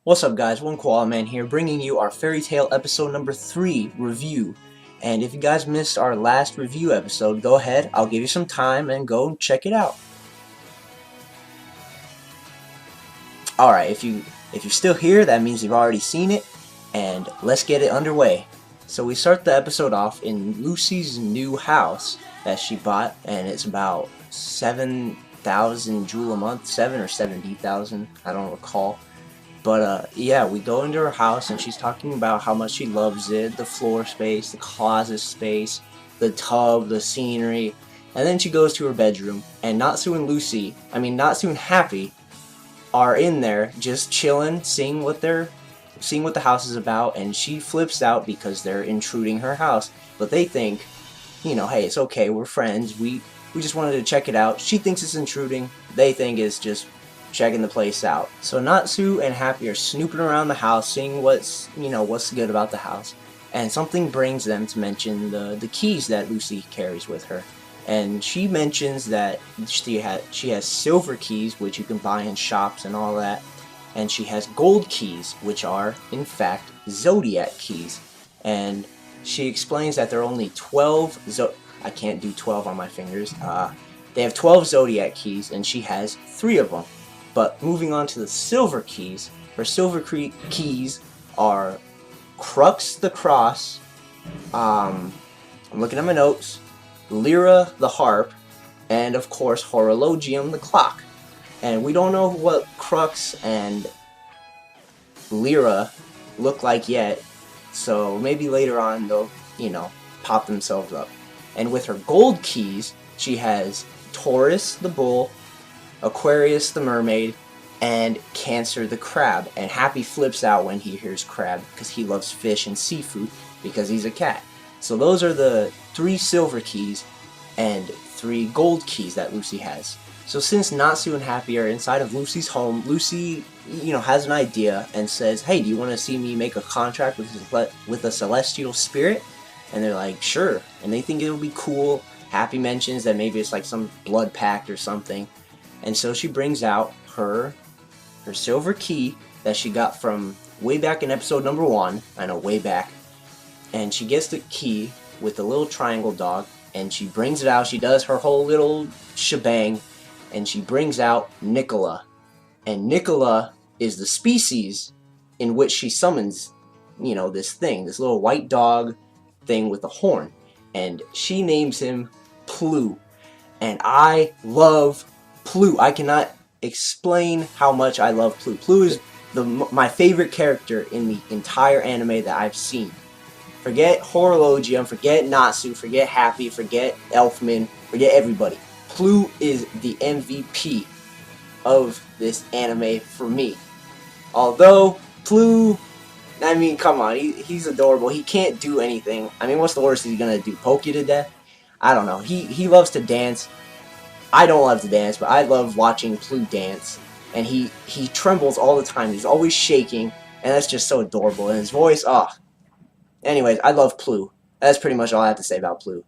What's up guys, One Koala Man here, bringing you our Fairy Tail episode number 3 review. And if you guys missed our last review episode, go ahead, I'll give you some time and go check it out. Alright, if you're still here, that means you've already seen it, and let's get it underway. So we start the episode off in Lucy's new house that she bought, and it's about 7,000 jewel a month, 7 or 70,000, I don't recall. But yeah, we go into her house and she's talking about how much she loves it, the floor space, the closet space, the tub, the scenery, and then she goes to her bedroom, and Natsu and Lucy, Natsu and Happy, are in there just chilling, seeing what the house is about, and she flips out because they're intruding her house. But they think, hey, it's okay, we're friends, we just wanted to check it out. She thinks it's intruding, they think it's just checking the place out. So Natsu and Happy are snooping around the house, seeing what's good about the house, and something brings them to mention the keys that Lucy carries with her. And she mentions that she has silver keys, which you can buy in shops and all that, and she has gold keys, which are in fact zodiac keys. And she explains that there are only 12 I can't do 12 on my fingers. They have 12 zodiac keys, and she has 3 of them. But moving on to the silver keys, her silver keys are Crux the Cross, I'm looking at my notes, Lyra the Harp, and of course Horologium the Clock. And we don't know what Crux and Lyra look like yet, so maybe later on they'll, pop themselves up. And with her gold keys, she has Taurus the Bull, Aquarius the Mermaid, and Cancer the Crab. And Happy flips out when he hears crab because he loves fish and seafood because he's a cat. So those are the 3 silver keys and 3 gold keys that Lucy has. So since Natsu and Happy are inside of Lucy's home, Lucy, has an idea and says, hey, do you want to see me make a contract with a celestial spirit? And they're like, sure. And they think it'll be cool. Happy mentions that maybe it's like some blood pact or something. And so she brings out her silver key that she got from way back in episode number 1. I know, way back. And she gets the key with the little triangle dog, and she brings it out. She does her whole little shebang, and she brings out Nicola. And Nicola is the species in which she summons, this little white dog thing with a horn. And she names him Plu. And I love Plu. I cannot explain how much I love Plu. Plu is my favorite character in the entire anime that I've seen. Forget Horologium, forget Natsu, forget Happy, forget Elfman, forget everybody. Plu is the MVP of this anime for me. Although Plu, come on, he's adorable. He can't do anything. What's the worst he's gonna do? Poke you to death? I don't know. He loves to dance. I don't love to dance, but I love watching Plu dance. And he trembles all the time. He's always shaking, and that's just so adorable. And his voice, Anyways, I love Plu. That's pretty much all I have to say about Plu.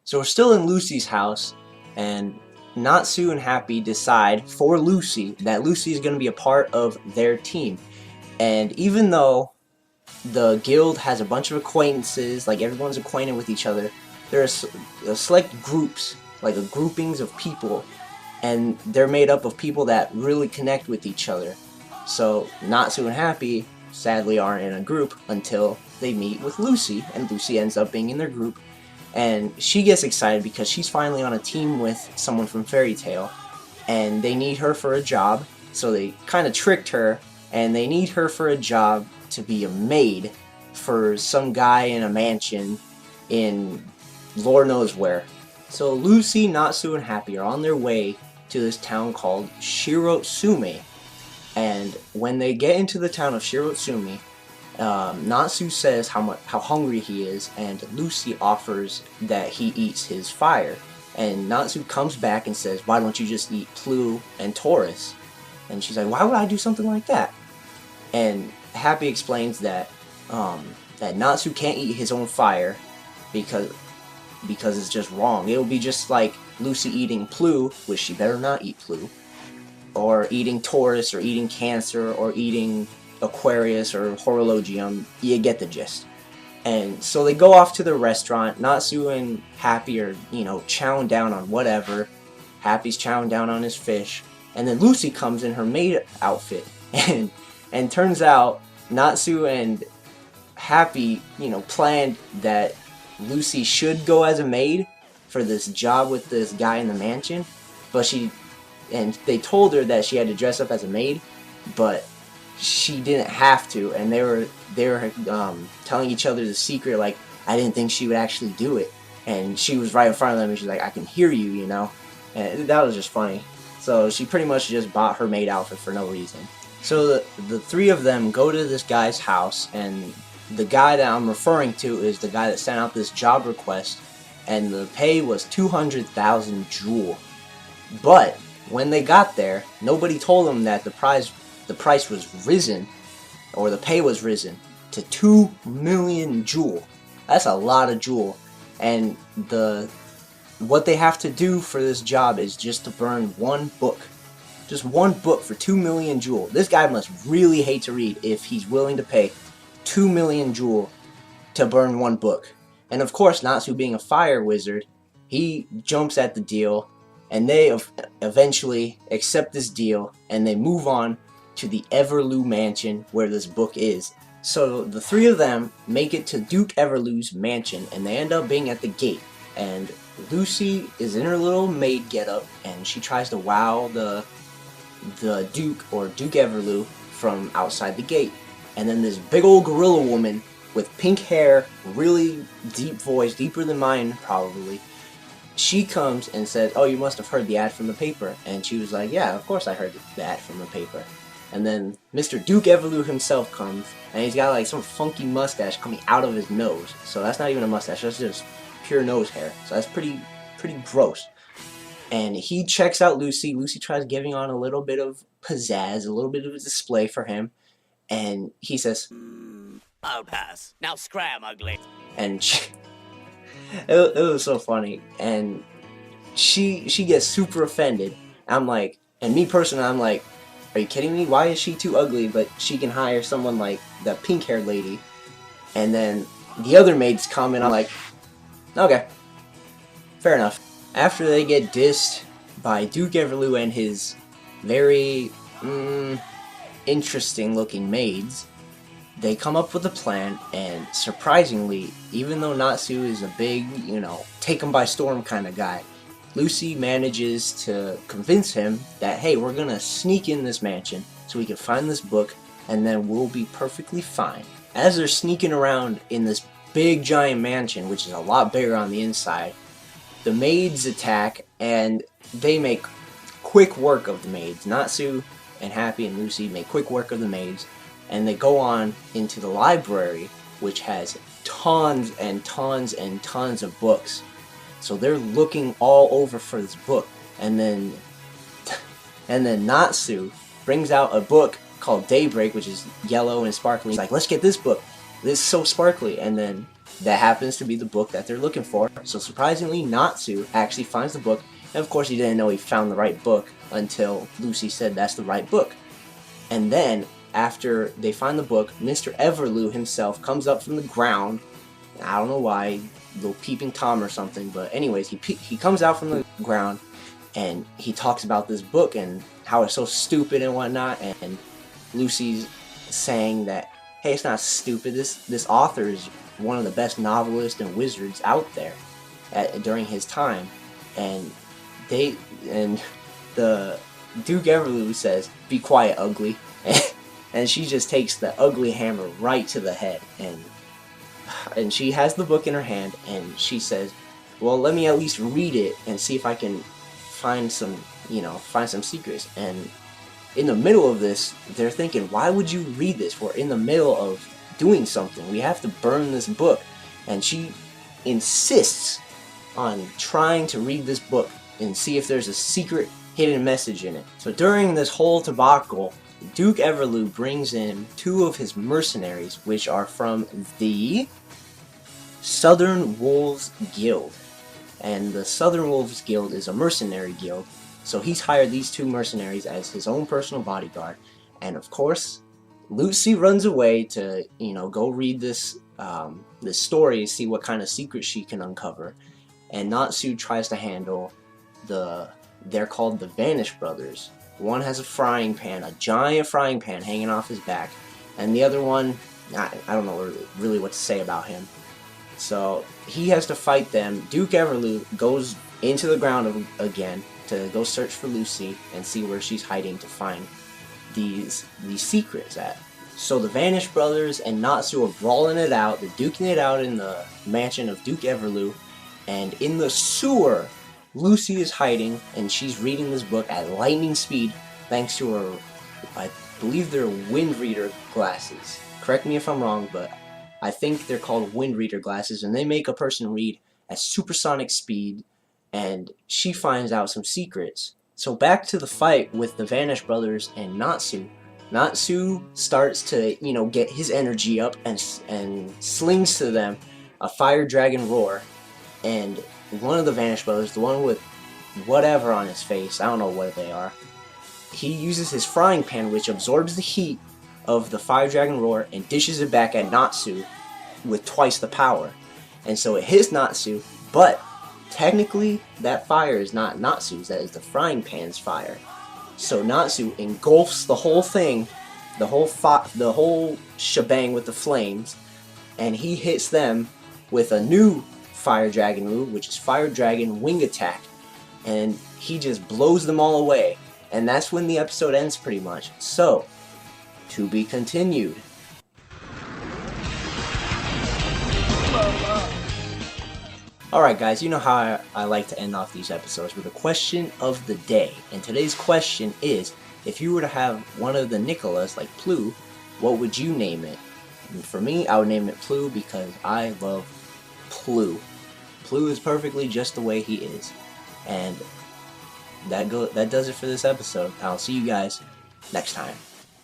So we're still in Lucy's house, and Natsu and Happy decide for Lucy that Lucy is going to be a part of their team. And even though the guild has a bunch of acquaintances, like everyone's acquainted with each other, there are select groups, like groupings of people, and they're made up of people that really connect with each other. So Natsu and Happy sadly aren't in a group until they meet with Lucy, and Lucy ends up being in their group, and she gets excited because she's finally on a team with someone from Fairy Tail, and they need her for a job. So they kind of tricked her, and they need her for a job to be a maid for some guy in a mansion in Lord knows where. So Lucy, Natsu, and Happy are on their way to this town called Shirotsume. And when they get into the town of Shirotsume, Natsu says how hungry he is, and Lucy offers that he eats his fire. And Natsu comes back and says, why don't you just eat Plu and Taurus? And she's like, why would I do something like that? And Happy explains that that Natsu can't eat his own fire because it's just wrong. It'll be just like Lucy eating Plu, which she better not eat Plu, or eating Taurus, or eating Cancer, or eating Aquarius or Horologium. You get the gist. And so they go off to the restaurant. Natsu and Happy are, chowing down on whatever. Happy's chowing down on his fish. And then Lucy comes in her maid outfit. And turns out Natsu and Happy, planned that Lucy should go as a maid for this job with this guy in the mansion. But they told her that she had to dress up as a maid, but she didn't have to, and they were telling each other the secret, like, I didn't think she would actually do it, and she was right in front of them, and she's like, I can hear you, and that was just funny. So she pretty much just bought her maid outfit for no reason. So the three of them go to this guy's house, and the guy that I'm referring to is the guy that sent out this job request, and the pay was 200,000 jewel. But when they got there, nobody told them that the price was risen, or the pay was risen, to 2 million jewel. That's a lot of jewel. And what they have to do for this job is just to burn one book. Just one book for 2 million jewel. This guy must really hate to read if he's willing to pay 2 million jewel to burn one book. And of course, Natsu being a fire wizard, he jumps at the deal, and they eventually accept this deal, and they move on to the Everlue mansion where this book is. So the three of them make it to Duke Everlue's mansion, and they end up being at the gate. And Lucy is in her little maid getup, and she tries to wow the Duke, or Duke Everlue, from outside the gate. And then this big old gorilla woman with pink hair, really deep voice, deeper than mine probably, she comes and says, oh, you must have heard the ad from the paper. And she was like, yeah, of course I heard the ad from the paper. And then Mr. Duke Everlue himself comes, and he's got like some funky mustache coming out of his nose. So that's not even a mustache, that's just pure nose hair. So that's pretty gross. And he checks out Lucy. Lucy tries giving on a little bit of pizzazz, a little bit of a display for him. And he says, I'll pass. Now scram, ugly. And it was so funny. And she gets super offended. I'm like, and me personally, I'm like, are you kidding me? Why is she too ugly, but she can hire someone like the pink-haired lady? And then the other maids come, and I'm like, okay, fair enough. After they get dissed by Duke Everlue and his very interesting-looking maids, they come up with a plan, and surprisingly, even though Natsu is a big, take him by storm kind of guy, Lucy manages to convince him that, hey, we're gonna sneak in this mansion so we can find this book, and then we'll be perfectly fine. As they're sneaking around in this big giant mansion, which is a lot bigger on the inside, the maids attack, and they make quick work of the maids. Natsu and Happy and Lucy make quick work of the maids, and they go on into the library, which has tons and tons and tons of books. So they're looking all over for this book, and then Natsu brings out a book called Daybreak, which is yellow and sparkly. He's like, let's get this book. This is so sparkly. And then that happens to be the book that they're looking for. So surprisingly, Natsu actually finds the book, and of course he didn't know he found the right book until Lucy said that's the right book. And then after they find the book, Mr. Everlue himself comes up from the ground. I don't know why, little peeping Tom or something, but anyways, he comes out from the ground, and he talks about this book and how it's so stupid and whatnot. And Lucy's saying that, hey, it's not stupid. This author is one of the best novelists and wizards out there during his time. And the Duke Everlue says, be quiet, ugly. And she just takes the ugly hammer right to the head, and she has the book in her hand, and she says, well, let me at least read it and see if I can find some secrets. And in the middle of this, they're thinking, why would you read this? We're in the middle of doing something. We have to burn this book. And she insists on trying to read this book and see if there's a secret hidden message in it. So during this whole debacle, Duke Everlue brings in two of his mercenaries, which are from the Southern Wolves Guild. And the Southern Wolves Guild is a mercenary guild, so he's hired these two mercenaries as his own personal bodyguard. And of course, Lucy runs away to, go read this story, see what kind of secret she can uncover. And Natsu tries to handle they're called the Vanish Brothers. One has a frying pan, a giant frying pan hanging off his back, and the other one, I don't know really what to say about him. So he has to fight them. Duke Everlue goes into the ground again to go search for Lucy and see where she's hiding to find these secrets at. So the Vanish Brothers and Natsu are brawling it out. They're duking it out in the mansion of Duke Everlue. And in the sewer, Lucy is hiding, and she's reading this book at lightning speed thanks to her, I believe they're wind reader glasses. Correct me if I'm wrong, but I think they're called wind reader glasses, and they make a person read at supersonic speed, and she finds out some secrets. So back to the fight with the Vanish Brothers and Natsu. Natsu starts to, get his energy up and slings to them a fire dragon roar. And one of the Vanish Brothers, the one with whatever on his face, I don't know what they are, he uses his frying pan, which absorbs the heat of the fire dragon roar and dishes it back at Natsu with twice the power. And so it hits Natsu, but technically that fire is not Natsu's, that is the frying pan's fire. So Natsu engulfs the whole thing, the whole shebang with the flames, and he hits them with a new Fire Dragon move, which is Fire Dragon Wing Attack, and he just blows them all away. And that's when the episode ends pretty much. So, to be continued. Alright guys, you know how I like to end off these episodes with a question of the day. And today's question is, if you were to have one of the Nicolas, like Plu, what would you name it? And for me, I would name it Plu because I love Plu. Plu is perfectly just the way he is. And that does it for this episode. I'll see you guys next time.